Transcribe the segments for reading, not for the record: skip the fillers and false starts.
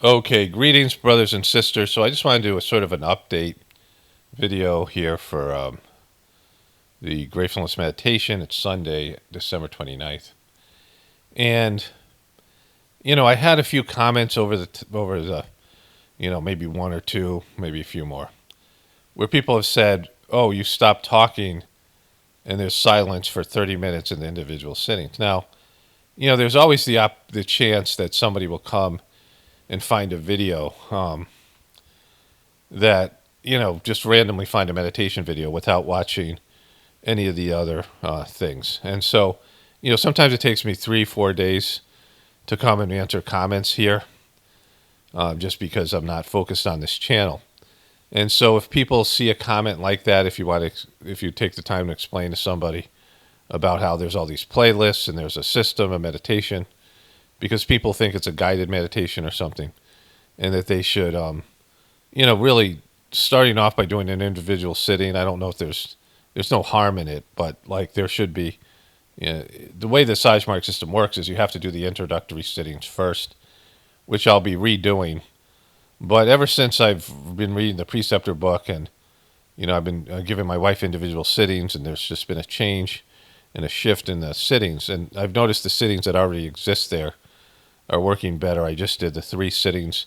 Okay, greetings, brothers and sisters. So I just want to do a sort of an update video here for the Gratefulness meditation. It's Sunday, December 29th. And, I had a few comments over the maybe one or two, maybe a few more, where people have said, oh, you stopped talking and there's silence for 30 minutes in the individual sittings. Now, there's always the chance that somebody will come and find a video that just randomly find a meditation video without watching any of the other things. And so, sometimes it takes me 3-4 days to come and answer comments here, just because I'm not focused on this channel. And so, if people see a comment like that, if you take the time to explain to somebody about how there's all these playlists and there's a system of meditation, because people think it's a guided meditation or something, and that they should, really starting off by doing an individual sitting. I don't know if there's no harm in it, but like there should be. The way the Sahaj Marg system works is you have to do the introductory sittings first, which I'll be redoing. But ever since I've been reading the Preceptor book, and I've been giving my wife individual sittings, and there's just been a change and a shift in the sittings, and I've noticed the sittings that already exist there are working better. I just did the 3 sittings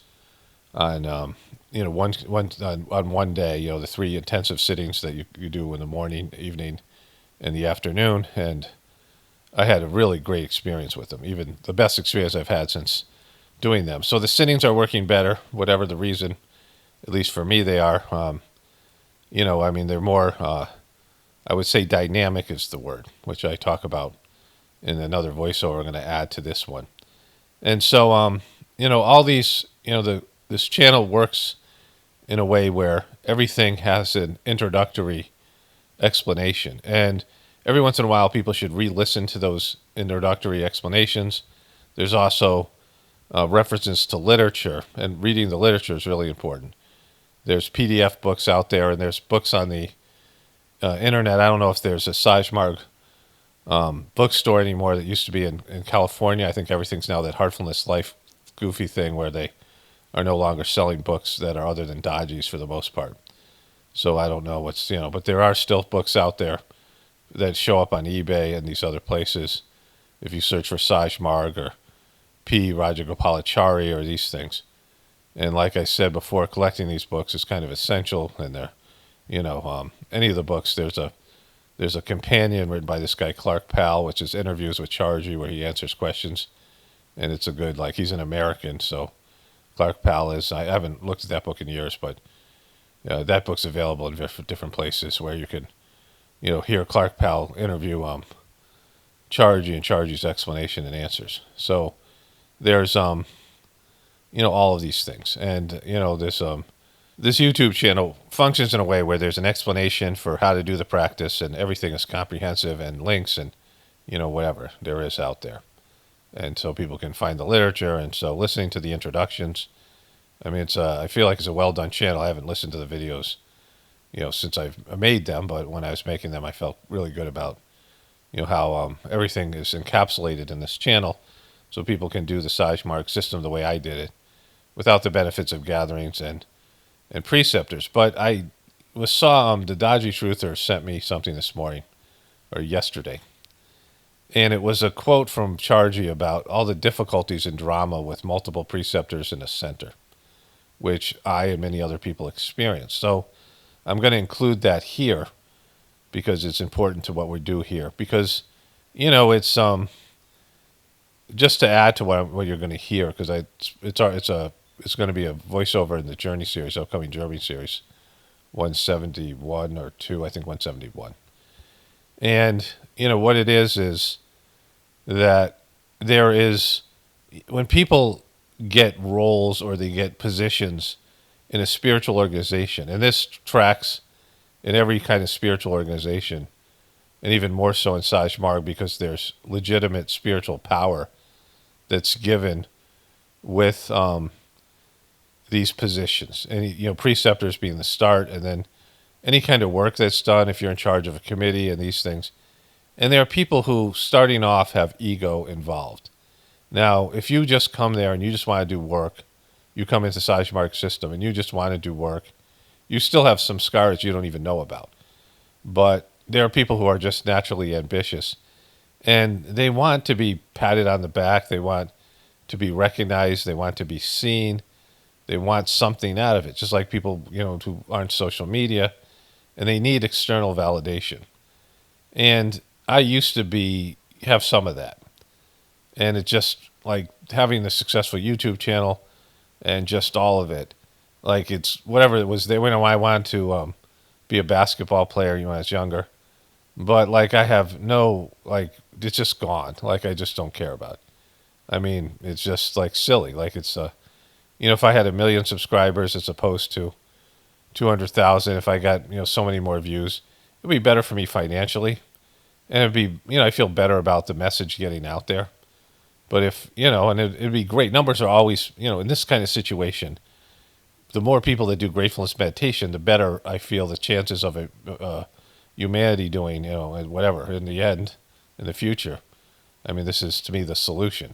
on on one day, the 3 intensive sittings that you do in the morning, evening, and the afternoon, and I had a really great experience with them, even the best experience I've had since doing them. So the sittings are working better, whatever the reason. At least for me, they are. They're more. I would say dynamic is the word, which I talk about in another voiceover I'm going to add to this one. And so, all these, this channel works in a way where everything has an introductory explanation. And every once in a while, people should re-listen to those introductory explanations. There's also references to literature, and reading the literature is really important. There's PDF books out there, and there's books on the internet. I don't know if there's a Sahaj Marg bookstore anymore that used to be in California. I think everything's now that Heartfulness Life goofy thing where they are no longer selling books that are other than dodgies for the most part. So I don't know but there are still books out there that show up on eBay and these other places if you search for Sahaj Marg or P. Rajagopalachari or these things. And like I said before, collecting these books is kind of essential, and they're, any of the books, there's a companion written by this guy, Clark Powell, which is interviews with Chargy, where he answers questions. And it's a good, he's an American, so Clark Powell is, I haven't looked at that book in years, but that book's available in different places where you can, hear Clark Powell interview Chargy and Chargy's explanation and answers. So there's, all of these things. And, this YouTube channel functions in a way where there's an explanation for how to do the practice, and everything is comprehensive, and links, and, whatever there is out there. And so people can find the literature. And so listening to the introductions, I feel like it's a well-done channel. I haven't listened to the videos, since I've made them, but when I was making them, I felt really good about, how everything is encapsulated in this channel, so people can do the Sahaj Marg system the way I did it, without the benefits of gatherings and preceptors. But I saw the Dodgy Truther sent me something this morning, or yesterday, and it was a quote from Chargy about all the difficulties in drama with multiple preceptors in a center, which I and many other people experience. So I'm going to include that here because it's important to what we do here. Because, it's just to add to what you're going to hear, because it's going to be a voiceover in the Journey series, upcoming Journey series, 171 or 2, I think 171. And, what it is that there is, when people get roles or they get positions in a spiritual organization, and this tracks in every kind of spiritual organization, and even more so in Sahaj Marg, because there's legitimate spiritual power that's given with these positions. And, preceptors being the start, and then any kind of work that's done if you're in charge of a committee and these things. And there are people who, starting off, have ego involved. Now, if you just come there and you just want to do work, you come into Sahaj Marg's system and you just want to do work, you still have some scars you don't even know about. But there are people who are just naturally ambitious, and they want to be patted on the back. They want to be recognized. They want to be seen. They want something out of it, just like people, who aren't social media, and they need external validation. And I used to have some of that. And it just, like, having the successful YouTube channel and just all of it, like, it's whatever it was. I wanted to be a basketball player when I was younger. But, like, I have no, like, it's just gone. Like, I just don't care about it. I mean, it's just, like, silly. Like, it's, if I had 1 million subscribers as opposed to 200,000, if I got, so many more views, it'd be better for me financially. And it'd be, I feel better about the message getting out there. But if, and it'd be great. Numbers are always, in this kind of situation, the more people that do gratefulness meditation, the better I feel the chances of humanity doing, whatever, in the end, in the future. I mean, this is, to me, the solution.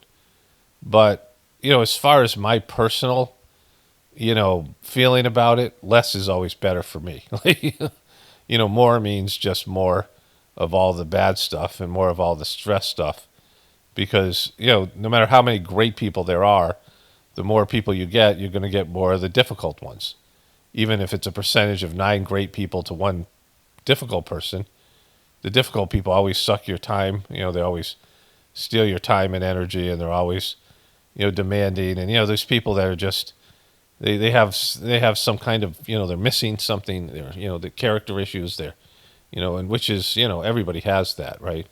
But, as far as my personal, feeling about it, less is always better for me. More means just more of all the bad stuff and more of all the stress stuff. Because, no matter how many great people there are, the more people you get, you're going to get more of the difficult ones. Even if it's a percentage of 9 great people to 1 difficult person, the difficult people always suck your time. They always steal your time and energy, and they're always, demanding. And, there's people that are just, they have some kind of, they're missing something. They're, the character issues there, and which is, everybody has that, right?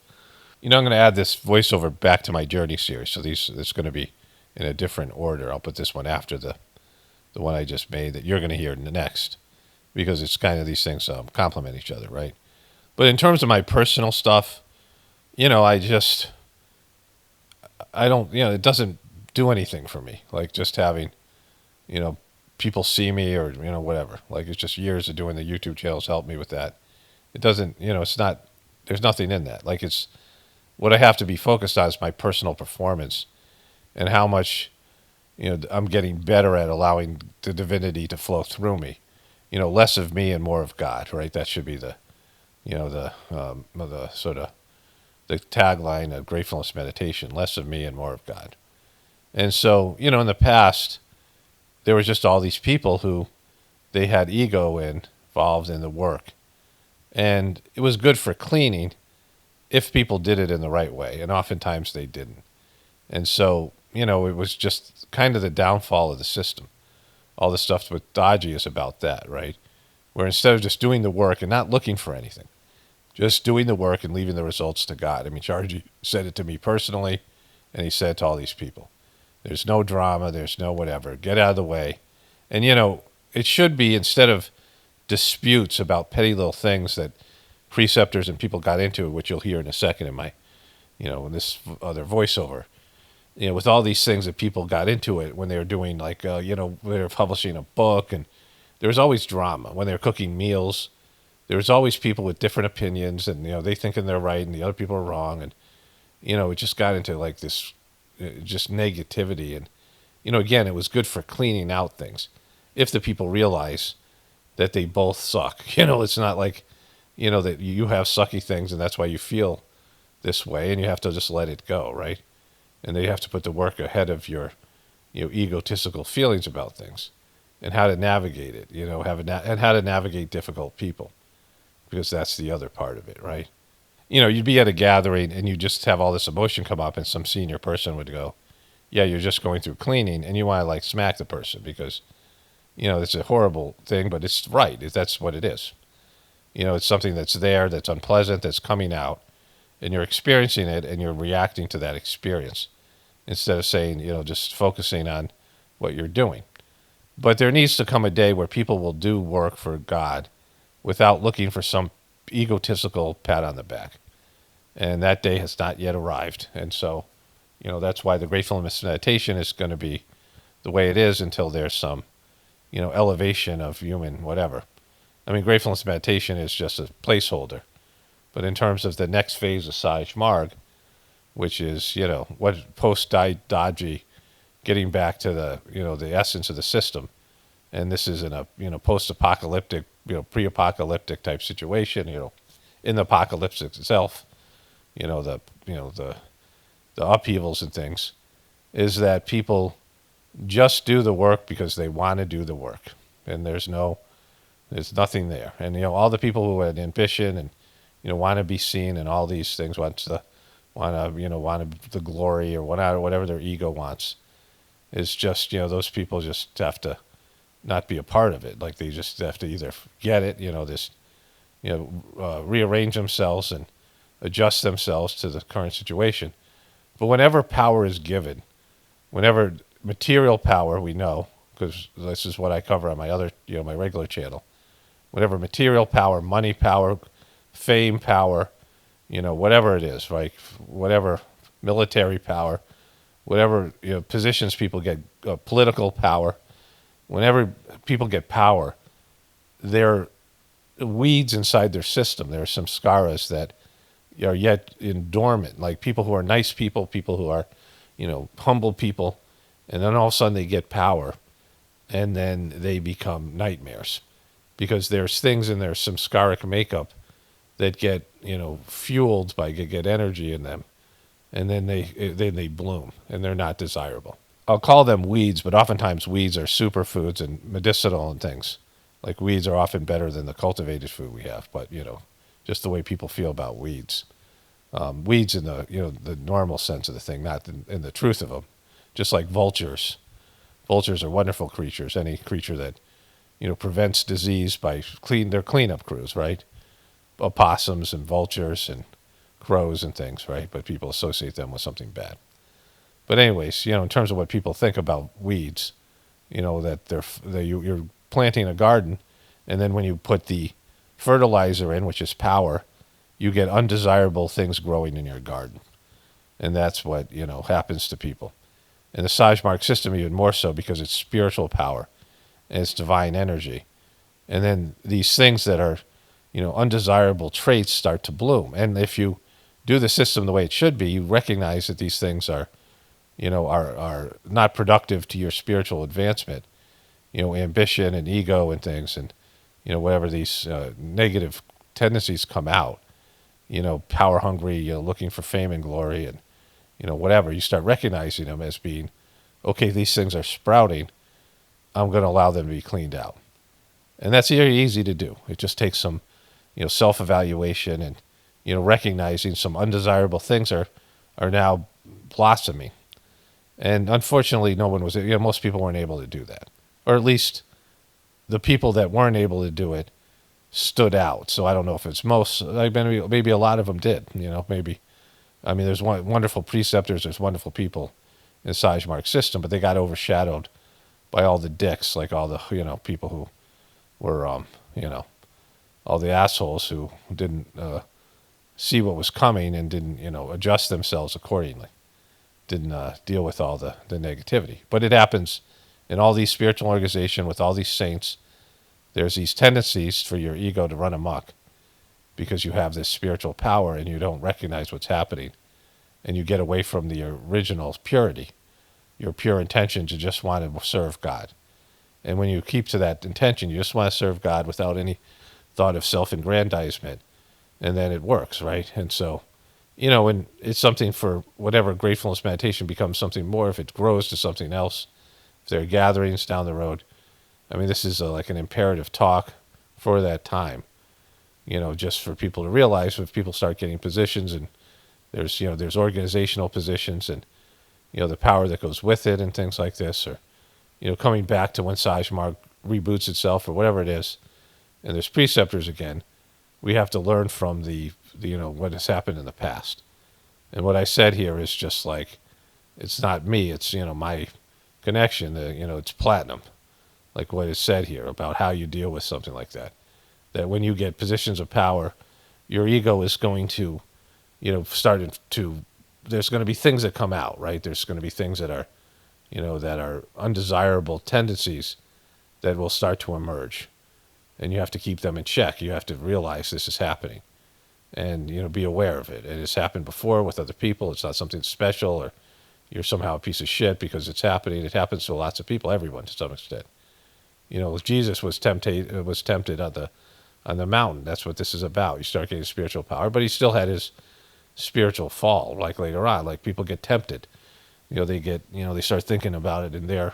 I'm going to add this voiceover back to my journey series. So it's going to be in a different order. I'll put this one after the one I just made that you're going to hear in the next, because it's kind of these things complement each other, right? But in terms of my personal stuff, I don't, it doesn't do anything for me. Like just having, people see me or, whatever. Like it's just years of doing the YouTube channels helped me with that. It doesn't, it's not, there's nothing in that. Like it's, what I have to be focused on is my personal performance and how much, I'm getting better at allowing the divinity to flow through me. Less of me and more of God, right? That should be the sort of the tagline of gratefulness meditation: less of me and more of God. And so, in the past, there was just all these people who they had ego involved in the work, and it was good for cleaning if people did it in the right way, and oftentimes they didn't. And so, it was just kind of the downfall of the system. All the stuff with Dodgy is about that, right? Where instead of just doing the work and not looking for anything, just doing the work and leaving the results to God. I mean, Chargy said it to me personally, and he said it to all these people. There's no drama, there's no whatever. Get out of the way. And, it should be, instead of disputes about petty little things that preceptors and people got into, which you'll hear in a second in my, in this other voiceover, with all these things that people got into it when they were doing, like, they were publishing a book, and there was always drama. When they were cooking meals, there was always people with different opinions, and, they thinking they're right and the other people are wrong. And, it just got into like this just negativity. And, again, it was good for cleaning out things. If the people realize that they both suck, it's not like, that you have sucky things and that's why you feel this way, and you have to just let it go, right? And they have to put the work ahead of your, egotistical feelings about things, and how to navigate it, and how to navigate difficult people, because that's the other part of it, right? You'd be at a gathering and you just have all this emotion come up, and some senior person would go, yeah, you're just going through cleaning, and you want to like smack the person because, it's a horrible thing, but it's right. That's what it is. It's something that's there, that's unpleasant, that's coming out, and you're experiencing it, and you're reacting to that experience instead of saying, just focusing on what you're doing. But there needs to come a day where people will do work for God without looking for some egotistical pat on the back. And that day has not yet arrived. And so, that's why the gratefulness meditation is going to be the way it is until there's some, elevation of human whatever. I mean, gratefulness meditation is just a placeholder. But in terms of the next phase of Sahaj Marg, which is, what post-Dodgy, getting back to the essence of the system. And this is in a post-apocalyptic, pre-apocalyptic type situation. In the apocalypse itself, the upheavals and things, is that people just do the work because they want to do the work, and there's nothing there. And all the people who had ambition and want to be seen and all these things, want the glory or whatever their ego wants, is just those people just have to not be a part of it. Like they just have to either get it, rearrange themselves and adjust themselves to the current situation. But whenever power is given, whenever material power, we know, because this is what I cover on my other, my regular channel, whenever material power, money power, fame power, whatever it is, right? Whatever military power, whatever positions people get, political power, whenever people get power, there are weeds inside their system. There are some samskaras that are yet in dormant, like people who are nice people who are, humble people, and then all of a sudden they get power, and then they become nightmares, because there's things in their samskaric makeup that get, fueled by, get energy in them, and then they bloom, and they're not desirable. I'll call them weeds, but oftentimes weeds are superfoods and medicinal and things. Like weeds are often better than the cultivated food we have, but just the way people feel about weeds. Weeds in the normal sense of the thing, not in the truth of them. Just like vultures. Vultures are wonderful creatures. Any creature that prevents disease by their cleanup crews, right? Opossums and vultures and crows and things, right? But people associate them with something bad. But anyways, in terms of what people think about weeds, that you're planting a garden, and then when you put the fertilizer in, which is power, you get undesirable things growing in your garden. And that's what, happens to people. And the Sahaj Marg system even more so, because it's spiritual power and it's divine energy. And then these things that are, undesirable traits start to bloom. And if you do the system the way it should be, you recognize that these things are not productive to your spiritual advancement. Ambition and ego and things, and whatever these negative tendencies come out. Power hungry, looking for fame and glory, and whatever. You start recognizing them as being, okay, these things are sprouting. I'm going to allow them to be cleaned out, and that's very easy to do. It just takes some, self-evaluation and recognizing some undesirable things are now blossoming. And unfortunately, no one was, most people weren't able to do that. Or at least the people that weren't able to do it stood out. So I don't know if it's most, maybe a lot of them did, maybe. I mean, there's wonderful preceptors, there's wonderful people in the Sahaj Marg system, but they got overshadowed by all the dicks, like all the, people who were, all the assholes who didn't see what was coming and didn't, adjust themselves accordingly. Didn't deal with all the negativity. But it happens in all these spiritual organizations with all these saints. There's these tendencies for your ego to run amok because you have this spiritual power and you don't recognize what's happening. And you get away from the original purity, your pure intention to just want to serve God. And when you keep to that intention, you just want to serve God without any thought of self-aggrandizement. And then it works, right? And so, when it's something for whatever gratefulness meditation becomes something more, if it grows to something else, if there are gatherings down the road. I mean, this is like an imperative talk for that time, just for people to realize if people start getting positions and there's organizational positions and, the power that goes with it and things like this, or, coming back to when Sahaj Marg reboots itself or whatever it is, and there's preceptors again, we have to learn from the what has happened in the past. And what I said here is just like, it's not me, it's, my connection, it's platinum. Like what is said here about how you deal with something like that. That when you get positions of power, your ego is going to, start to, there's going to be things that come out, right? There's going to be things that are, that are undesirable tendencies that will start to emerge. And you have to keep them in check. You have to realize this is happening and, be aware of it. And it's happened before with other people. It's not something special or, you're somehow a piece of shit because it's happening. It happens to lots of people, everyone to some extent. Jesus was tempted on the mountain. That's what this is about. You start getting spiritual power, but he still had his spiritual fall, like later on. Like people get tempted. They start thinking about it, and they're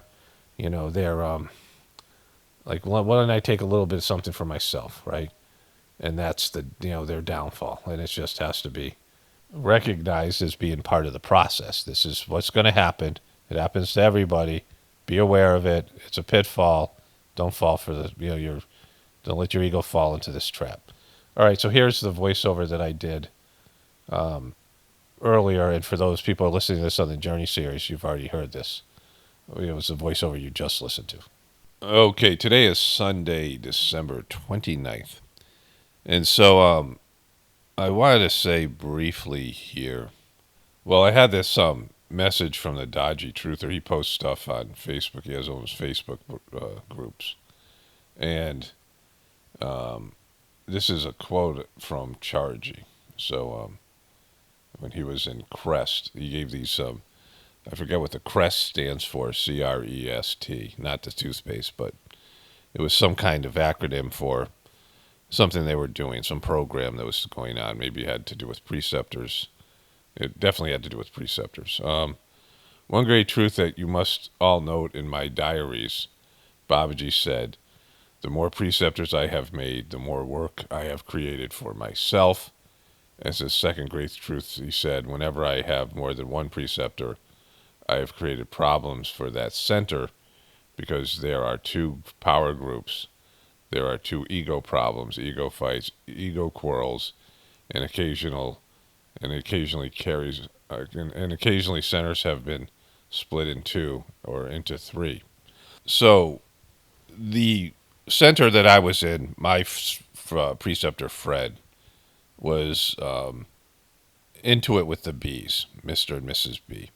like, why don't I take a little bit of something for myself, right? And that's their downfall, and it just has to be recognized as being part of the process. This is what's going to happen. It happens to everybody. Be aware of it. It's a pitfall. Don't fall for don't let your ego fall into this trap. All right, so here's the voiceover that I did earlier, and for those people listening to this on the Journey series, you've already heard this. It was the voiceover you just listened to. Okay, today is Sunday, December 29th. And so I wanted to say briefly here, well, I had this message from the Dodgy Truther. He posts stuff on Facebook. He has all his Facebook groups. And this is a quote from Chargy. So when he was in Crest, he gave these, I forget what the Crest stands for, CREST, not the toothpaste, but it was some kind of acronym for something they were doing, some program that was going on. Maybe it had to do with preceptors. It definitely had to do with preceptors. One great truth that you must all note in my diaries, Babaji said, the more preceptors I have made, the more work I have created for myself. As his second great truth, he said, whenever I have more than one preceptor, I have created problems for that center because there are two power groups. There are two ego problems, ego fights, ego quarrels, and occasionally centers have been split in two or into three. So the center that I was in, my preceptor Fred was into it with the bees, Mr. and Mrs. B.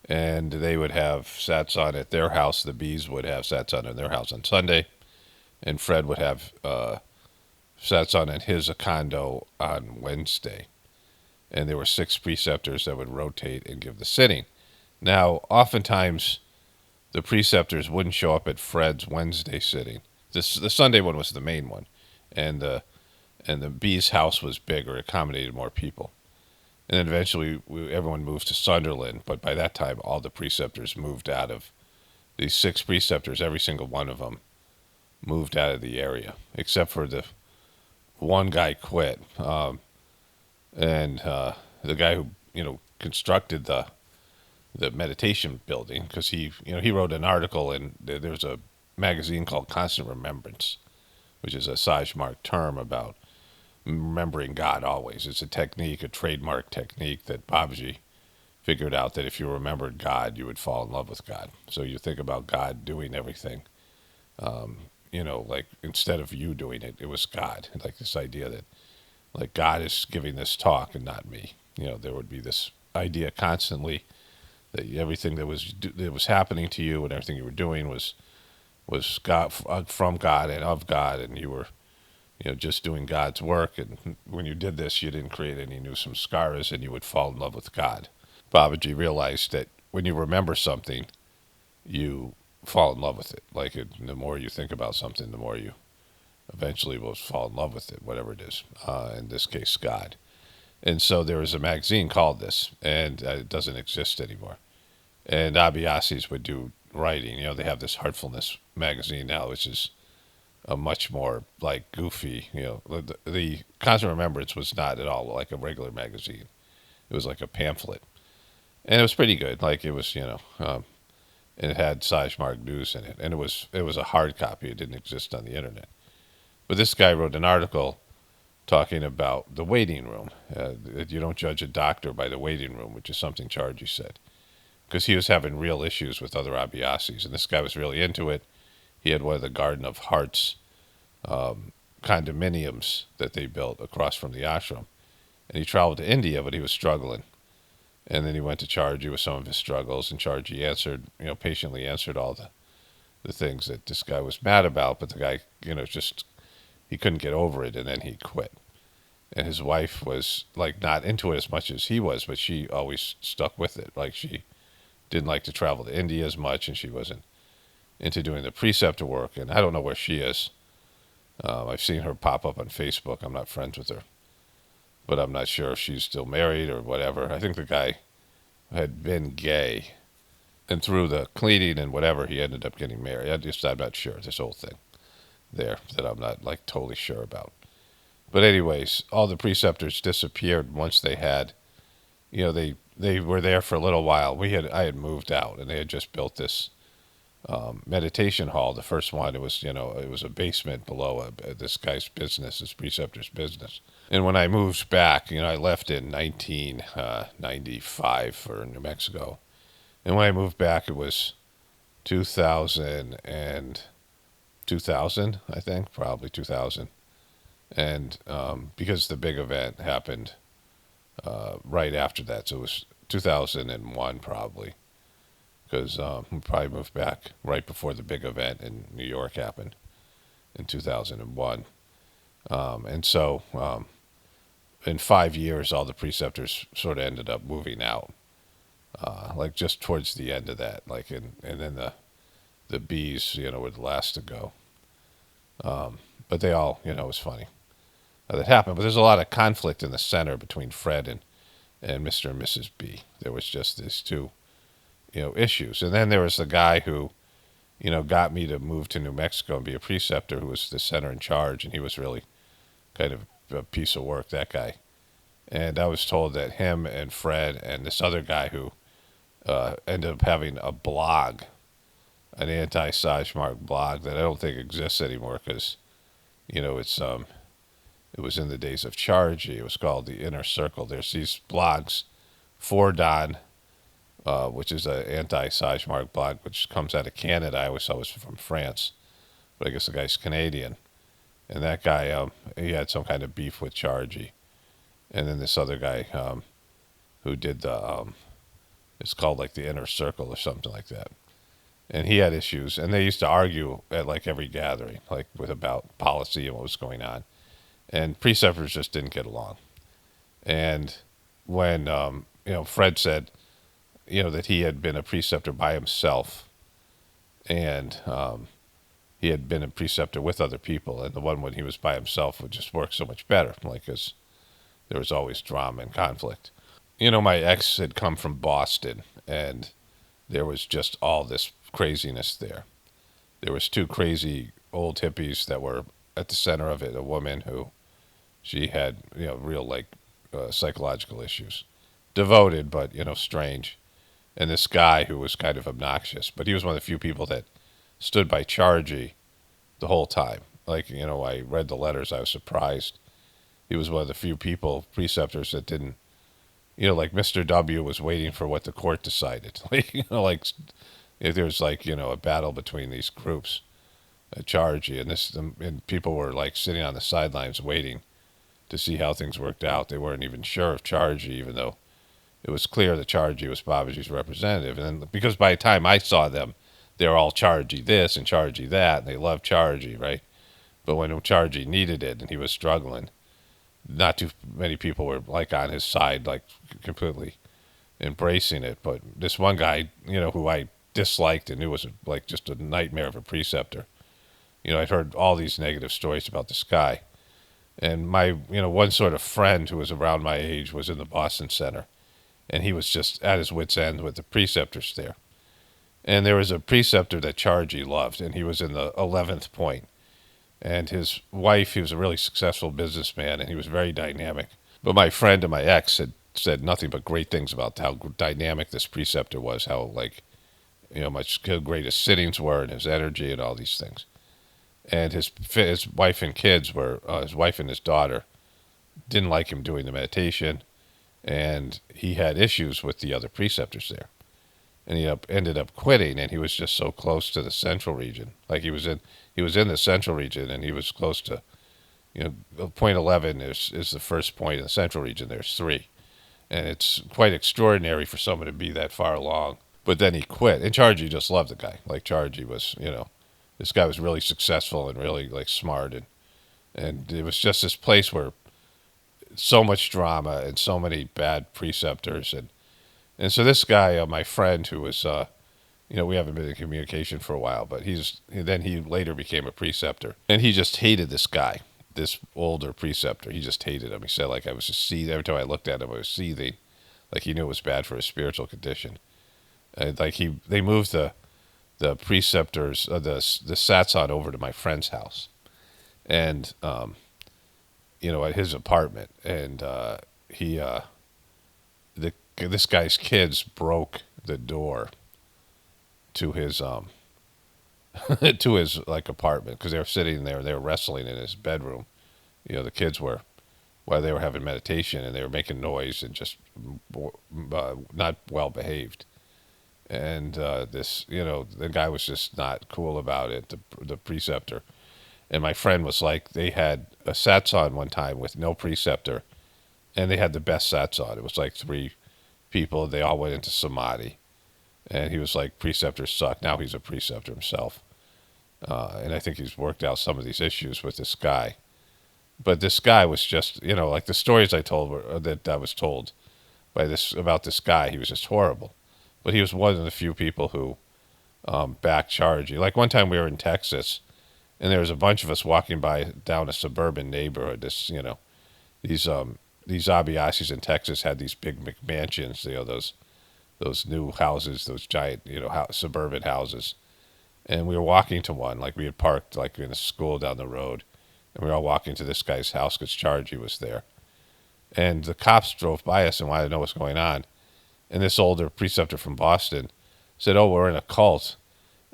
And they would have satsang at their house. The bees would have satsang in their house on Sunday. And Fred would have satsang at his condo on Wednesday. And there were 6 preceptors that would rotate and give the sitting. Now, oftentimes, the preceptors wouldn't show up at Fred's Wednesday sitting. The Sunday one was the main one. And the bees' house was bigger, accommodated more people. And then eventually, everyone moved to Sunderland. But by that time, all the preceptors moved out of these 6 preceptors, every single one of them moved out of the area, except for the one guy quit. And the guy who, constructed the meditation building, because he wrote an article, and there's a magazine called Constant Remembrance, which is a Sahaj Marg term about remembering God always. It's a technique, a trademark technique that Babaji figured out that if you remembered God, you would fall in love with God. So you think about God doing everything. Like instead of you doing it, it was God. Like this idea that like God is giving this talk and not me. There would be this idea constantly that everything that was happening to you and everything you were doing was God, from God and of God, and you were just doing God's work. And when you did this, you didn't create any new samskaras, and you would fall in love with God. Babaji realized that when you remember something, you fall in love with it. Like the more you think about something, the more you eventually will fall in love with it, whatever it is. In this case, God. And so there was a magazine called this, and it doesn't exist anymore. And Abhyasis would do writing. They have this Heartfulness magazine now, which is a much more like goofy. The Constant Remembrance was not at all like a regular magazine. It was like a pamphlet, and it was pretty good. Like it was, and it had Sahaj Marg news in it, and it was a hard copy. It didn't exist on the internet. But this guy wrote an article talking about the waiting room. You don't judge a doctor by the waiting room, which is something Chargy said, because he was having real issues with other Abhyasis, and this guy was really into it. He had one of the Garden of Hearts condominiums that they built across from the ashram, and he traveled to India, but he was struggling. And then he went to Chargy with some of his struggles, and Chargy answered, patiently answered all the things that this guy was mad about, but the guy, just he couldn't get over it, and then he quit. And his wife was like not into it as much as he was, but she always stuck with it. Like she didn't like to travel to India as much, and she wasn't into doing the preceptor work. And I don't know where she is. I've seen her pop up on Facebook. I'm not friends with her, but I'm not sure if she's still married or whatever. I think the guy had been gay, and through the cleaning and whatever, he ended up getting married. I'm not sure. This whole thing there that I'm not like totally sure about. But anyways, all the preceptors disappeared once they had, they were there for a little while. I had moved out, and they had just built this meditation hall. The first one, it was a basement below this guy's business, this preceptor's business. And when I moved back, I left in 1995 for New Mexico. And when I moved back, it was 2000, I think, probably 2000. And because the big event happened right after that, so it was 2001 probably, because we probably moved back right before the big event in New York happened in 2001. And so in 5 years, all the preceptors sort of ended up moving out, like just towards the end of that, and then the bees, were the last to go. But they all, it was funny that happened. But there's a lot of conflict in the center between Fred and Mr. and Mrs. B. There was just these two, issues. And then there was the guy who, got me to move to New Mexico and be a preceptor, who was the center in charge, and he was really kind of a piece of work, that guy. And I was told that him and Fred and this other guy who ended up having a blog, an anti-Sahaj Marg blog that I don't think exists anymore because, it was in the days of Chargy. It was called The Inner Circle. There's these blogs for Don, which is an anti-Sahaj Marg blog, which comes out of Canada. I always thought it was from France, but I guess the guy's Canadian. And that guy, he had some kind of beef with Chargy. And then this other guy who did it's called like The Inner Circle or something like that. And he had issues. And they used to argue at like every gathering, about policy and what was going on. And preceptors just didn't get along. And when, Fred said, that he had been a preceptor by himself, and he had been a preceptor with other people, and the one when he was by himself would just work so much better, because there was always drama and conflict. My ex had come from Boston, and there was just all this craziness there. There was two crazy old hippies that were at the center of it, a woman who she had, real psychological issues. Devoted, but, strange. And this guy who was kind of obnoxious, but he was one of the few people that stood by Chargy the whole time. I read the letters, I was surprised. He was one of the few preceptors that didn't, Mr. W was waiting for what the court decided. If there was a battle between these groups, Chargy, and people were sitting on the sidelines waiting to see how things worked out. They weren't even sure of Chargy, even though it was clear that Chargy was Babaji's representative. And then, because by the time I saw them, they were all Chargy this and Chargy that, and they loved Chargy, right? But when Chargy needed it and he was struggling, not too many people were on his side, completely embracing it. But this one guy, who I disliked and knew was just a nightmare of a preceptor. I'd heard all these negative stories about this guy. And my, one sort of friend who was around my age was in the Boston Center. And he was just at his wit's end with the preceptors there. And there was a preceptor that Chargy loved, and he was in the 11th point. And his wife, he was a really successful businessman, and he was very dynamic. But my friend and my ex had said nothing but great things about how dynamic this preceptor was, how, how great his sittings were and his energy and all these things. And his wife and kids were, his wife and his daughter didn't like him doing the meditation, and he had issues with the other preceptors there. And he ended up quitting, and he was just so close to the central region. He was in the central region, and he was close to, point 11 is the first point in the central region. There's 3. And it's quite extraordinary for someone to be that far along. But then he quit. And Chargy just loved the guy. Chargy was, this guy was really successful and really smart, and it was just this place where so much drama and so many bad preceptors, and And so this guy, my friend, who was, we haven't been in communication for a while, but then he later became a preceptor, and he just hated this guy, this older preceptor. He just hated him. He said, like, I was just seething every time I looked at him. I was seething, like he knew it was bad for his spiritual condition. Like they moved the preceptors, the satsang over to my friend's house, and at his apartment, and he this guy's kids broke the door to his to his like apartment because they were sitting there, they were wrestling in his bedroom. The kids were, while they were having meditation, and they were making noise and just not well behaved. And the guy was just not cool about it, the preceptor. And my friend was like, they had a satsang one time with no preceptor, and they had the best satsang. It was like 3 people. They all went into samadhi. And he was like, preceptors suck. Now he's a preceptor himself. And I think he's worked out some of these issues with this guy. But this guy was just, like the stories I told that I was told about this guy, he was just horrible. But he was one of the few people who backed Chargy. Like one time we were in Texas, and there was a bunch of us walking down a suburban neighborhood. These Abiyasis in Texas had these big McMansions, those new houses, those giant, suburban houses. And we were walking to one, like we had parked like in a school down the road, and we were all walking to this guy's house because Chargy was there. And the cops drove by us and wanted to know what's going on. And this older preceptor from Boston said, "Oh, we're in a cult."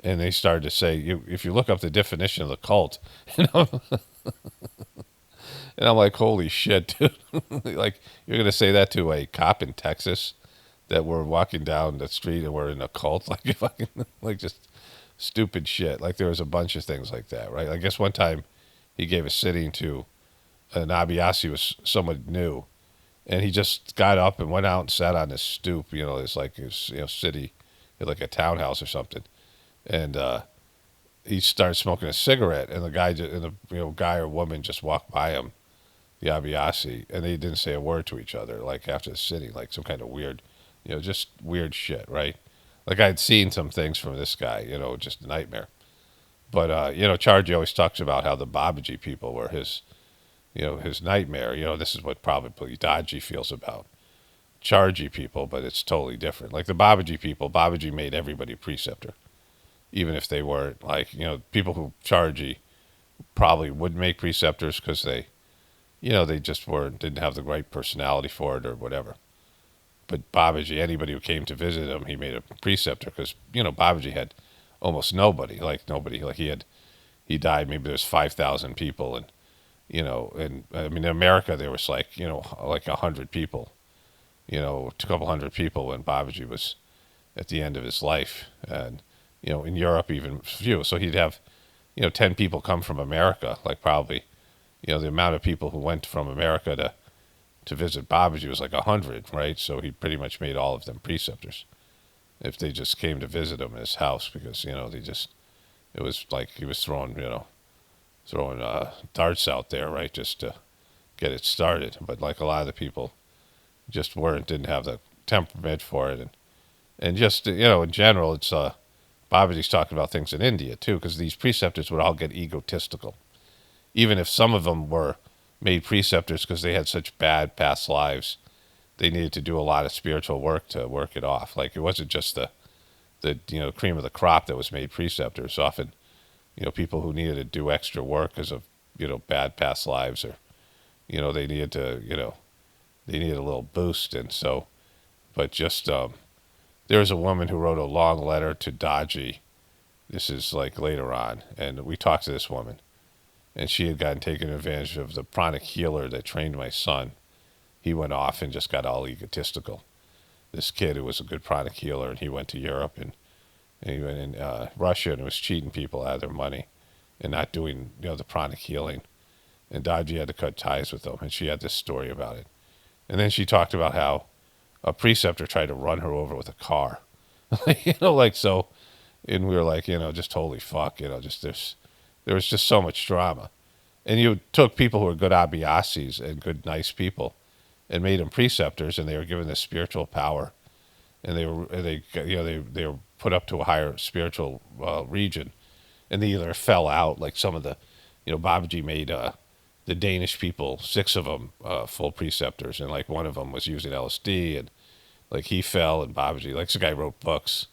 And they started to say, if you look up the definition of the cult, and I'm like, holy shit, dude. Like, you're going to say that to a cop in Texas that we're walking down the street and we're in a cult? Like, fucking, like just stupid shit. Like, there was a bunch of things like that, right? I guess one time he gave a sitting to an Abiyasi who was someone new, and he just got up and went out and sat on his stoop, it's like his city, like a townhouse or something. And he started smoking a cigarette, and the guy or woman just walked by him, the Abiyasi, and they didn't say a word to each other, like after the sitting, like some kind of weird, just weird shit, right? Like I'd seen some things from this guy, just a nightmare. But Chargy always talks about how the Babaji people were his nightmare. This is what probably Daji feels about Chargy people, but it's totally different. Like the Babaji people, Babaji made everybody preceptor. Even if they weren't, like, people who Chargy probably would make preceptors because they just didn't have the right personality for it or whatever. But Babaji, anybody who came to visit him, he made a preceptor because, Babaji had almost nobody. Like he died, maybe there's 5,000 people. And, in America, there was like 100 people, a couple hundred people when Babaji was at the end of his life. And, in Europe, even few. So he'd have, 10 people come from America, like probably, the amount of people who went from America to visit Babaji was like 100, right? So he pretty much made all of them preceptors if they just came to visit him in his house because, it was like he was throwing darts out there, right, just to get it started. But like a lot of the people just didn't have the temperament for it. And just, in general, it's, Babaji's talking about things in India, too, because these preceptors would all get egotistical. Even if some of them were made preceptors because they had such bad past lives, they needed to do a lot of spiritual work to work it off. Like, it wasn't just the cream of the crop that was made preceptors. Often, people who needed to do extra work because of, bad past lives or, they needed to, they needed a little boost. And so, but just, there was a woman who wrote a long letter to Daji. This is like later on. And we talked to this woman. And she had gotten taken advantage of the pranic healer that trained my son. He went off and just got all egotistical. This kid who was a good pranic healer, and he went to Europe and he went in Russia and was cheating people out of their money and not doing, the pranic healing. And Daji had to cut ties with them. And she had this story about it. And then she talked about how a preceptor tried to run her over with a car. So, and we were like, just holy fuck, just there was just so much drama. And you took people who were good Abiyasis and good, nice people and made them preceptors, and they were given this spiritual power and they were put up to a higher spiritual region, and they either fell out, like some of the, Babaji made the Danish people, 6 of them, full preceptors, and like one of them was using LSD, and like he fell, and Babaji, like this guy wrote books.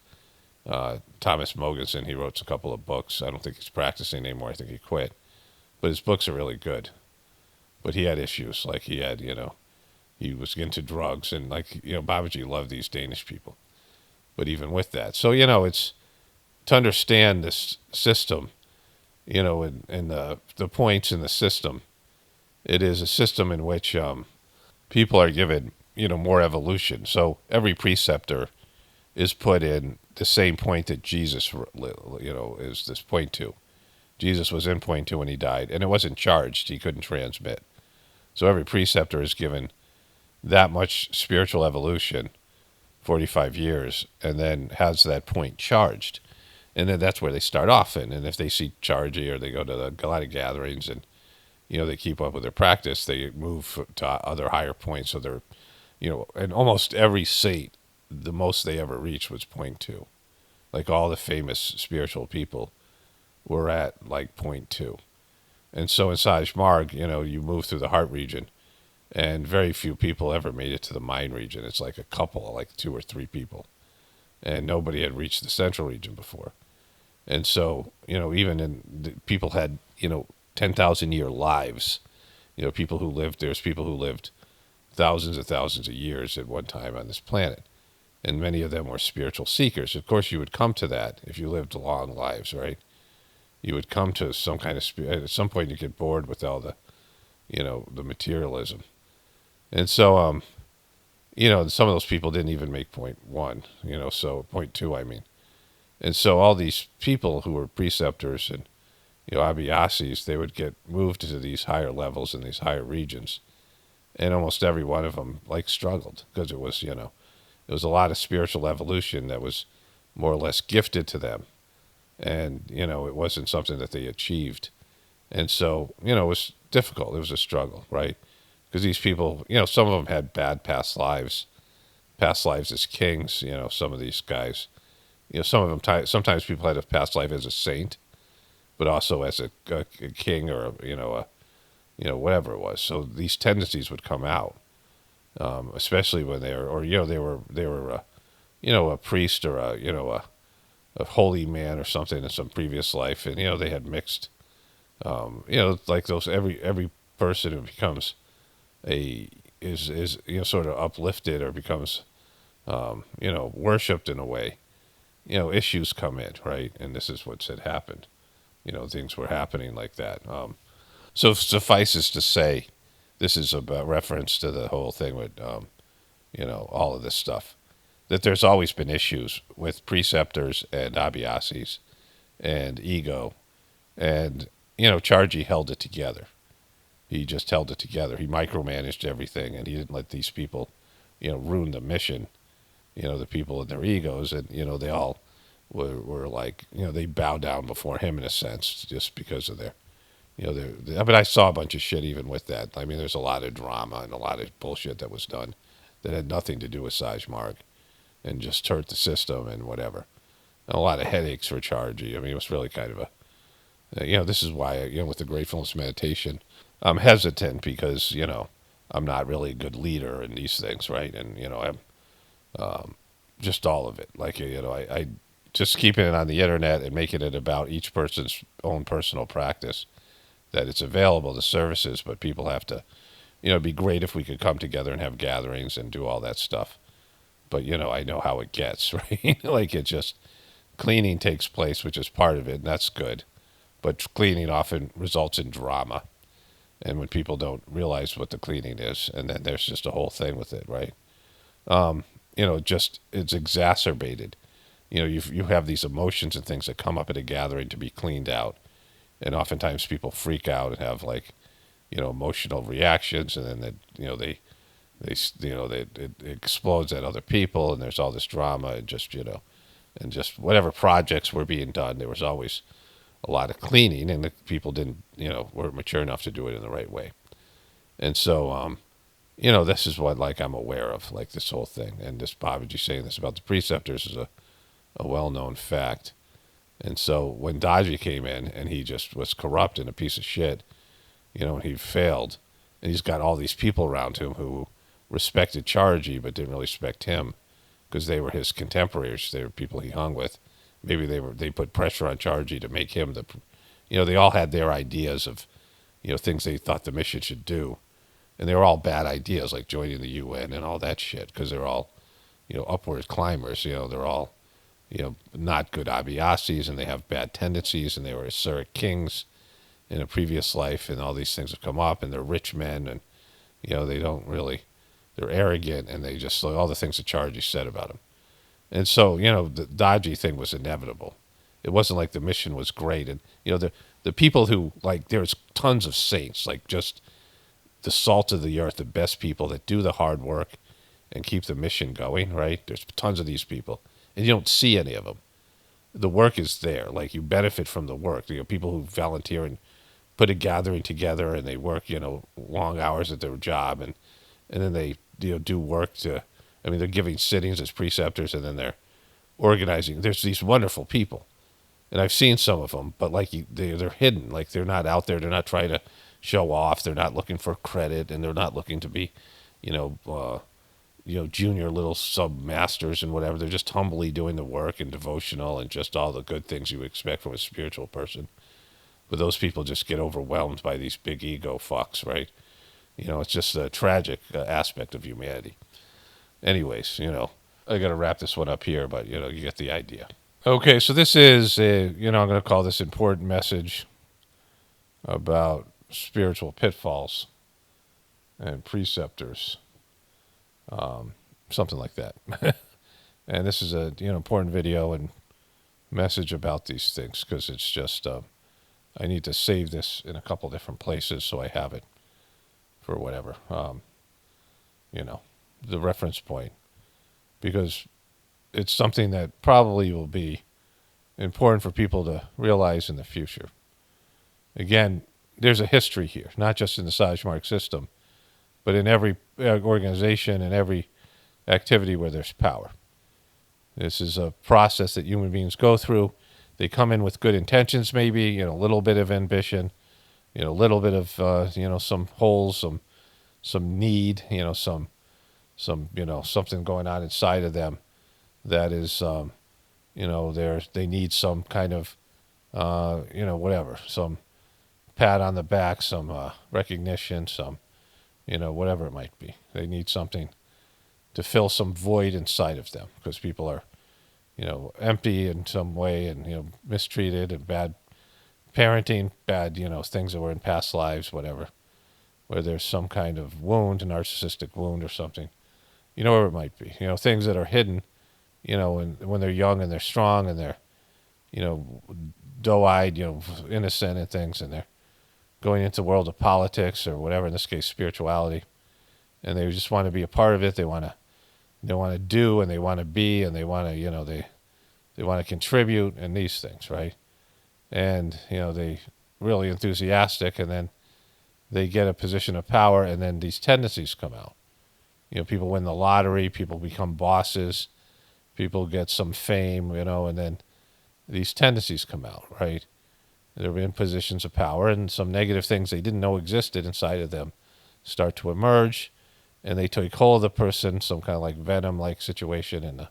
Thomas Mogensen, he wrote a couple of books. I don't think he's practicing anymore. I think he quit, but his books are really good. But he had issues, like he had, he was into drugs, and like Babaji loved these Danish people. But even with that, so it's to understand this system, and the points in the system. It is a system in which people are given, more evolution. So every preceptor is put in the same point that Jesus, is this point 2. Jesus was in point 2 when he died, and it wasn't charged. He couldn't transmit. So every preceptor is given that much spiritual evolution, 45 years, and then has that point charged. And then that's where they start off in. And if they see chargy, or they go to a lot of gatherings, and they keep up with their practice, they move to other higher points. So they're, and almost every saint, the most they ever reached was point 2. Like all the famous spiritual people were at like point 2. And so in Sahaj Marg, you move through the heart region, and very few people ever made it to the mind region. It's like a couple, like 2 or 3 people, and nobody had reached the central region before. And so, even people had, 10,000 year lives. People who lived, there's people who lived thousands of years at one time on this planet. And many of them were spiritual seekers. Of course, you would come to that if you lived long lives, right? You would come to some kind of at some point you get bored with all the, the materialism. And so, some of those people didn't even make point 1, so point 2, I mean. And so all these people who were preceptors and, abhyasis, they would get moved to these higher levels in these higher regions. And almost every one of them, like, struggled, because it was, it was a lot of spiritual evolution that was more or less gifted to them. And, it wasn't something that they achieved. And so, it was difficult. It was a struggle, right? Because these people, some of them had bad past lives as kings, some of these guys. Some of them, sometimes people had a past life as a saint, but also as a king, or, whatever it was. So these tendencies would come out, especially when they were, or, they were a priest, or a holy man or something in some previous life. And, they had mixed, like those, every person who becomes is sort of uplifted, or becomes, worshipped in a way, issues come in, right? And this is what's had happened. Things were happening like that. So suffices to say, this is about reference to the whole thing with, all of this stuff, that there's always been issues with preceptors and abhyasis and ego. And, Charji held it together. He just held it together. He micromanaged everything, and he didn't let these people, ruin the mission. The people in their egos, and, they all were like, they bow down before him in a sense, just because of their, but I saw a bunch of shit even with that. I mean, there's a lot of drama and a lot of bullshit that was done that had nothing to do with Sahaj Marg, and just hurt the system and whatever. And a lot of headaches for Chargy. I mean, it was really kind of a, this is why, with the Gratefulness meditation, I'm hesitant, because, I'm not really a good leader in these things, right? And, I'm just all of it. Like, I just keeping it on the internet and making it about each person's own personal practice, that it's available, the services, but people have to, it'd be great if we could come together and have gatherings and do all that stuff. But, I know how it gets, right? Like, it just, cleaning takes place, which is part of it, and that's good. But cleaning often results in drama. And when people don't realize what the cleaning is, and then there's just a whole thing with it, right? Just, it's exacerbated. You have these emotions and things that come up at a gathering to be cleaned out. And oftentimes people freak out and have, like, emotional reactions, and then it explodes at other people, and there's all this drama, and just, and just whatever projects were being done, there was always a lot of cleaning, and the people didn't, weren't mature enough to do it in the right way. And so, this is what like I'm aware of, like this whole thing. And this Babaji saying this about the preceptors is a well-known fact. And so when Daji came in and he just was corrupt and a piece of shit, and he failed, and he's got all these people around him who respected Charji but didn't really respect him because they were his contemporaries. They were people he hung with. Maybe they put pressure on Charji to make him they all had their ideas of, things they thought the mission should do. And they were all bad ideas, like joining the UN and all that shit, because they're all, upward climbers. They're all, not good Abhyasis, and they have bad tendencies, and they were Asuric kings in a previous life, and all these things have come up, and they're rich men, and, they don't really, they're arrogant, and they just, like, all the things that Charji said about them. And so, the Daji thing was inevitable. It wasn't like the mission was great. And, the people who, like, there's tons of saints, like just the salt of the earth, the best people that do the hard work and keep the mission going, right? There's tons of these people, and you don't see any of them. The work is there. Like, you benefit from the work. People who volunteer and put a gathering together, and they work, long hours at their job, and then they, do work they're giving sittings as preceptors, and then they're organizing. There's these wonderful people, and I've seen some of them, but like they're hidden. Like, they're not out there. They're not trying to show off. They're not looking for credit, and they're not looking to be, junior little sub masters and whatever. They're just humbly doing the work and devotional and just all the good things you expect from a spiritual person. But those people just get overwhelmed by these big ego fucks, right? It's just a tragic aspect of humanity. Anyways, I got to wrap this one up here, but, you get the idea. Okay, so this is, I'm going to call this important message about spiritual pitfalls and preceptors, something like that. And this is a important video and message about these things, because it's just I need to save this in a couple different places so I have it for whatever, the reference point, because it's something that probably will be important for people to realize in the future. Again, there's a history here, not just in the Sahaj Marg system, but in every organization and every activity where there's power. This is a process that human beings go through. They come in with good intentions, maybe, a little bit of ambition, a little bit of, some holes, some need, some something going on inside of them that is, they need some kind of, whatever, some pat on the back, some recognition, some, whatever it might be. They need something to fill some void inside of them, because people are, empty in some way, and, mistreated, and bad parenting, bad, things that were in past lives, whatever, where there's some kind of wound, a narcissistic wound or something, whatever it might be, things that are hidden, when they're young and they're strong and they're, doe-eyed, innocent and things, and they're going into the world of politics or whatever, in this case, spirituality, and they just want to be a part of it. They want to do, and they want to be, and they want to, they want to contribute, and these things, right? And, they really enthusiastic, and then they get a position of power, and then these tendencies come out. People win the lottery, people become bosses, people get some fame, and then these tendencies come out, right? They're in positions of power, and some negative things they didn't know existed inside of them start to emerge, and they take hold of the person, some kind of like Venom-like situation in the,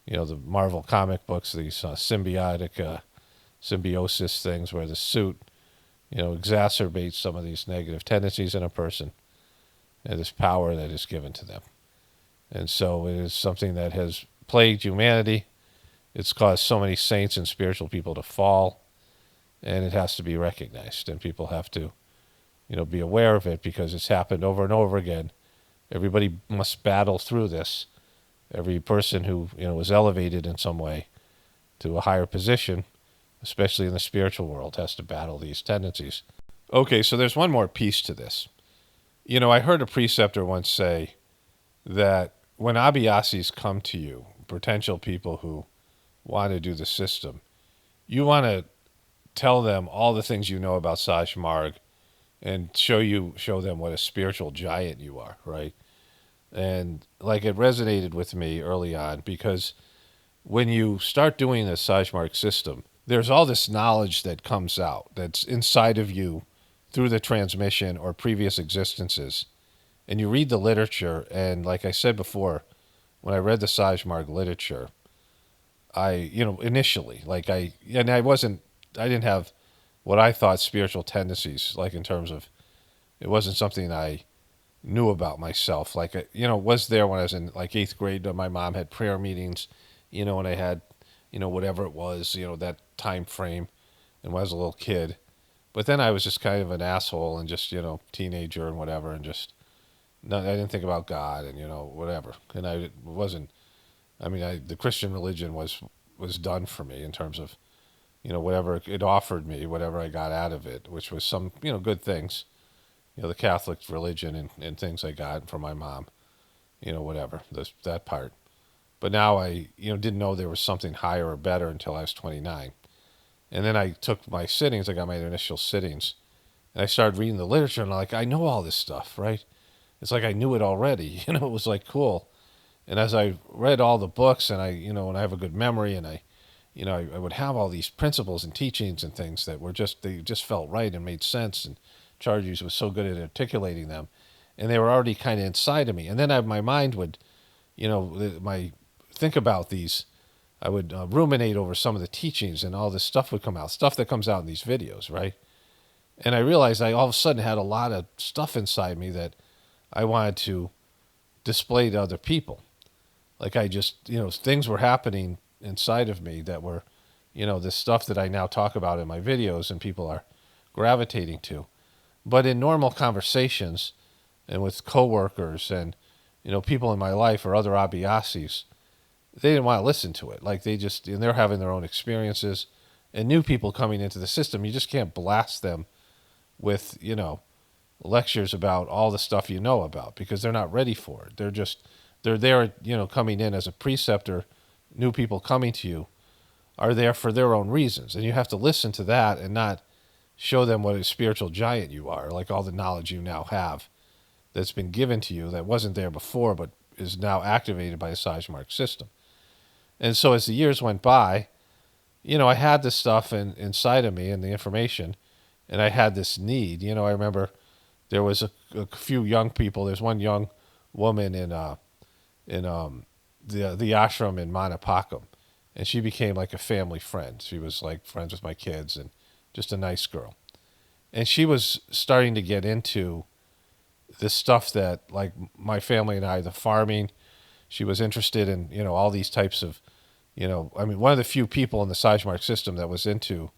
the Marvel comic books, these symbiotic symbiosis things where the suit, exacerbates some of these negative tendencies in a person, and this power that is given to them. And so it is something that has plagued humanity. It's caused so many saints and spiritual people to fall, and it has to be recognized, and people have to, be aware of it, because it's happened over and over again. Everybody must battle through this. Every person who, is elevated in some way to a higher position, especially in the spiritual world, has to battle these tendencies. Okay, so there's one more piece to this. I heard a preceptor once say that when Abhyasis come to you, potential people who want to do the system, you want to tell them all the things you know about Sahaj Marg and show them what a spiritual giant you are, right? And like it resonated with me early on because when you start doing the Sahaj Marg system, there's all this knowledge that comes out that's inside of you through the transmission or previous existences. And you read the literature, and like I said before, when I read the Sahaj Marg literature, initially, I didn't have what I thought spiritual tendencies, like in terms of, it wasn't something I knew about myself. Like, was there when I was in like eighth grade. My mom had prayer meetings, and I had, whatever it was, that time frame, and when I was a little kid. But then I was just kind of an asshole and just, teenager and whatever, and just, no, I didn't think about God and, whatever. And I wasn't, the Christian religion was done for me in terms of, whatever it offered me, whatever I got out of it, which was some, good things, the Catholic religion and things I got from my mom, whatever, that part. But now I, didn't know there was something higher or better until I was 29. And then I took my sittings, I got my initial sittings, and I started reading the literature, and I know all this stuff, right? It's like I knew it already, it was like cool. And as I read all the books, and and I have a good memory, and I would have all these principles and teachings and things that they just felt right and made sense, and Charges was so good at articulating them, and they were already kind of inside of me. And then my mind would, think about these. I would ruminate over some of the teachings, and all this stuff would come out, stuff that comes out in these videos, right? And I realized I all of a sudden had a lot of stuff inside me that I wanted to display to other people. Like I just, things were happening inside of me that were, this stuff that I now talk about in my videos and people are gravitating to. But in normal conversations and with coworkers and, people in my life or other abhyasis, they didn't want to listen to it. Like and they're having their own experiences, and new people coming into the system, you just can't blast them with, lectures about all the stuff about, because they're not ready for it. They're there, coming in as a preceptor. New people coming to you are there for their own reasons, and you have to listen to that and not show them what a spiritual giant you are, like all the knowledge you now have that's been given to you that wasn't there before but is now activated by the Sahaj Marg system. And so as the years went by, I had this stuff inside of me and the information, and I had this need. I remember there was a few young people. There's one young woman in the ashram in Manapakam, and she became like a family friend. She was like friends with my kids and just a nice girl. And she was starting to get into this stuff that, like, my family and I, the farming. She was interested in, all these types of, one of the few people in the Sahaj Marg system that was into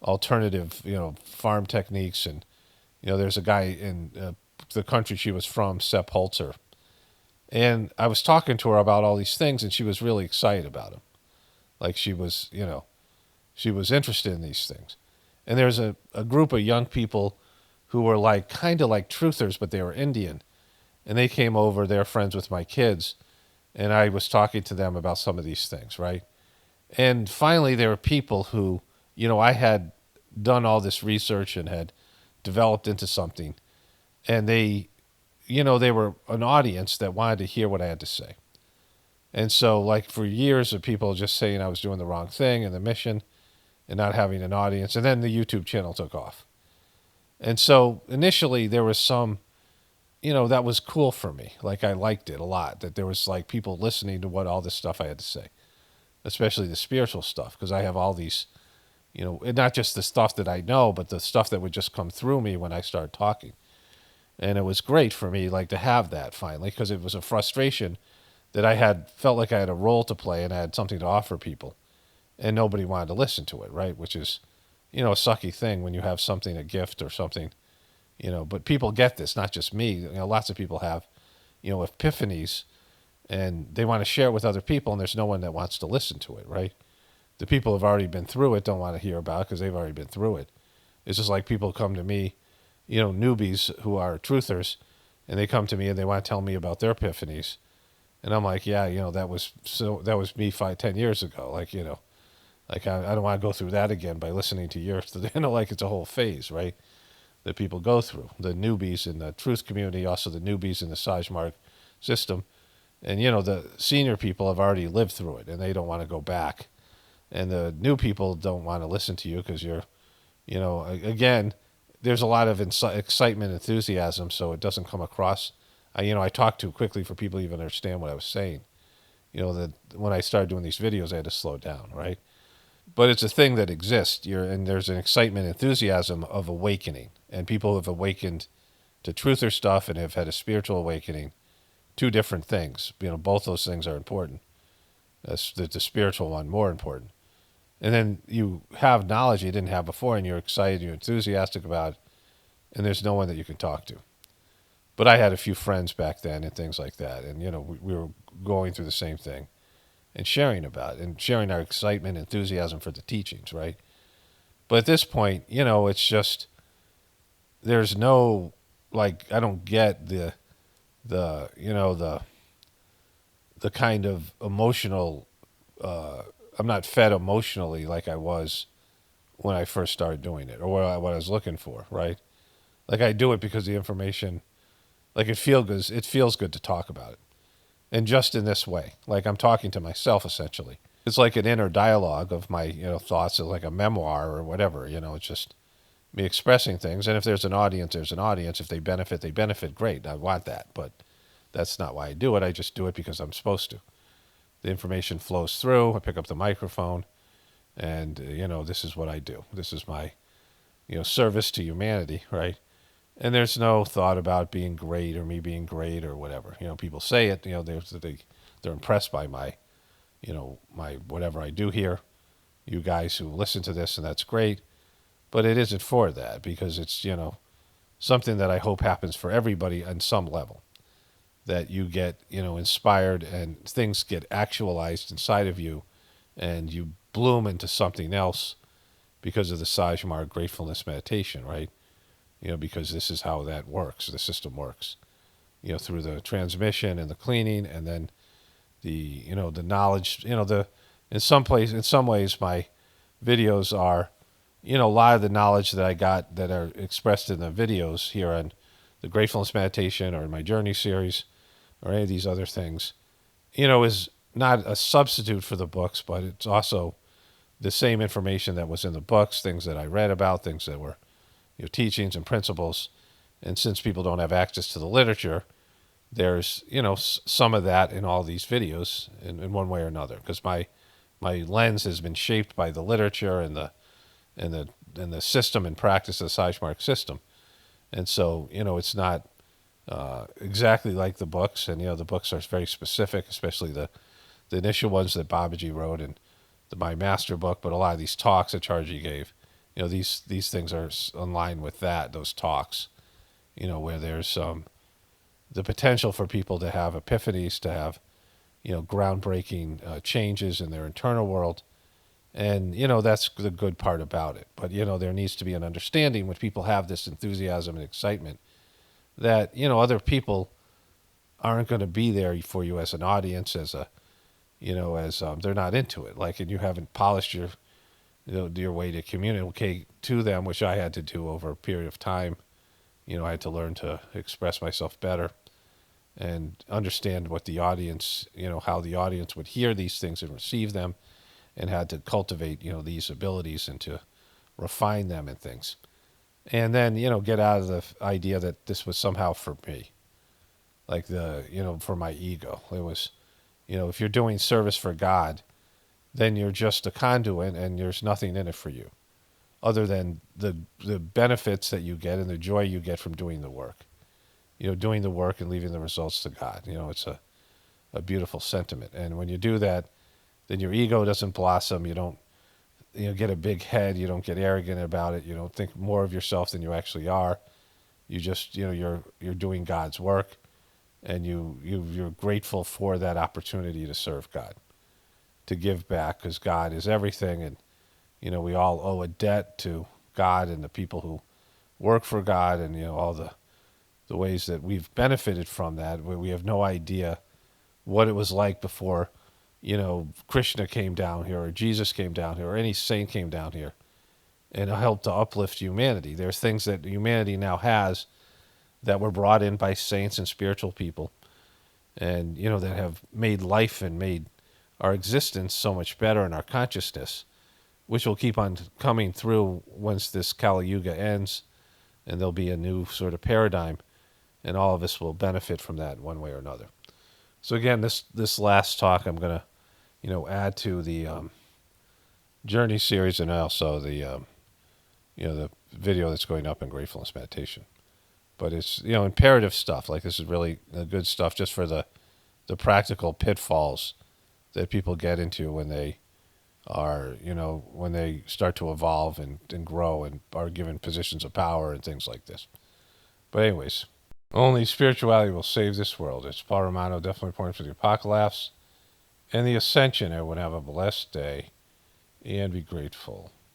alternative, farm techniques. And, there's a guy in the country she was from, Sepp Holzer. And I was talking to her about all these things, and she was really excited about them. Like she was, she was interested in these things. And there's a group of young people who were like kind of like truthers, but they were Indian. And they came over, they're friends with my kids, and I was talking to them about some of these things, right? And finally, there were people who, I had done all this research and had developed into something, and they were an audience that wanted to hear what I had to say. And so, like, for years of people just saying I was doing the wrong thing in the mission and not having an audience, and then the YouTube channel took off. And so initially there was some, that was cool for me. Like I liked it a lot, that there was like people listening to what all this stuff I had to say, especially the spiritual stuff, because I have all these, and not just the stuff that I know, but the stuff that would just come through me when I started talking. And it was great for me, like, to have that finally, because it was a frustration that I had felt like I had a role to play and I had something to offer people, and nobody wanted to listen to it, right? Which is, a sucky thing when you have something, a gift or something, but people get this, not just me. Lots of people have, epiphanies, and they want to share it with other people, and there's no one that wants to listen to it, right? The people who have already been through it don't want to hear about it because they've already been through it. It's just like people come to me, newbies who are truthers, and they come to me and they want to tell me about their epiphanies. And I'm like, yeah, that was me 5-10 years ago. Like, like I don't want to go through that again by listening to yours. Like it's a whole phase, right? that people go through. The newbies in the truth community, also the newbies in the Sahaj Marg system. And, the senior people have already lived through it, and they don't want to go back. And the new people don't want to listen to you because you're, again, there's a lot of excitement, enthusiasm, so it doesn't come across. I talk too quickly for people to even understand what I was saying. That when I started doing these videos, I had to slow down, right? But it's a thing that exists. And there's an excitement, enthusiasm of awakening, and people have awakened to truther stuff and have had a spiritual awakening. Two different things. Both those things are important. That's the spiritual one more important. And then you have knowledge you didn't have before, and you're excited, you're enthusiastic about it, and there's no one that you can talk to. But I had a few friends back then and things like that, and we were going through the same thing and sharing about it and sharing our excitement, enthusiasm for the teachings, right? But at this point, it's just there's no I don't get the kind of emotional. I'm not fed emotionally like I was when I first started doing it, or what I was looking for, right? I do it because the information, it feels good to talk about it. And just in this way, I'm talking to myself essentially. It's like an inner dialogue of my, thoughts, like a memoir or whatever, it's just me expressing things. And if there's an audience, there's an audience. If they benefit, great. I want that. But that's not why I do it. I just do it because I'm supposed to. The information flows through. I pick up the microphone, and, this is what I do. This is my, service to humanity, right? And there's no thought about being great or me being great or whatever. People say it, they're impressed by my, my whatever I do here. You guys who listen to this, and that's great. But it isn't for that, because it's, something that I hope happens for everybody on some level. That you get, inspired and things get actualized inside of you, and you bloom into something else because of the Sahaj Marg Gratefulness meditation, right? Because this is how that works. The system works, through the transmission and the cleaning, and then the, the knowledge, in some ways, my videos are, a lot of the knowledge that I got that are expressed in the videos here on the Gratefulness meditation or in my journey series or any of these other things, is not a substitute for the books, but it's also the same information that was in the books, things that I read about, things that were, teachings and principles. And since people don't have access to the literature, there's, some of that in all these videos in one way or another, because my lens has been shaped by the literature and the system and practice of the Sahaj Marg system. And so, it's not exactly like the books, and, the books are very specific, especially the initial ones that Babaji wrote and my master book, but a lot of these talks that Charji gave, these things are in line with those talks, where there's the potential for people to have epiphanies, to have, groundbreaking changes in their internal world. And, that's the good part about it. But, there needs to be an understanding when people have this enthusiasm and excitement that, other people aren't going to be there for you as an audience, as a, they're not into it. And you haven't polished your way to communicate to them, which I had to do over a period of time. I had to learn to express myself better and understand what the audience, how the audience would hear these things and receive them, and had to cultivate, these abilities and to refine them and things. And then, get out of the idea that this was somehow for me, for my ego. It was, if you're doing service for God, then you're just a conduit and there's nothing in it for you other than the benefits that you get and the joy you get from doing the work. Doing the work and leaving the results to God. It's a beautiful sentiment. And when you do that, then your ego doesn't blossom. You don't, get a big head. You don't get arrogant about it. You don't think more of yourself than you actually are. You just, you're doing God's work, and you're grateful for that opportunity to serve God, to give back, because God is everything. And, we all owe a debt to God and the people who work for God, and, all the ways that we've benefited from that. We have no idea what it was like before, Krishna came down here, or Jesus came down here, or any saint came down here. and help to uplift humanity. There's things that humanity now has that were brought in by saints and spiritual people, and that have made life and made our existence so much better in our consciousness, which will keep on coming through once this Kali Yuga ends, and there'll be a new sort of paradigm, and all of us will benefit from that one way or another. So again, this last talk I'm going to add to the journey series, and also the the video that's going up in Gratefulness meditation. But it's imperative stuff. Like, this is really good stuff just for the practical pitfalls that people get into when they are when they start to evolve and grow and are given positions of power and things like this. But anyways, only spirituality will save this world. It's Paul Romano, definitely pointing for the Apocalaughs and the Ascension. Everyone have a blessed day and be grateful.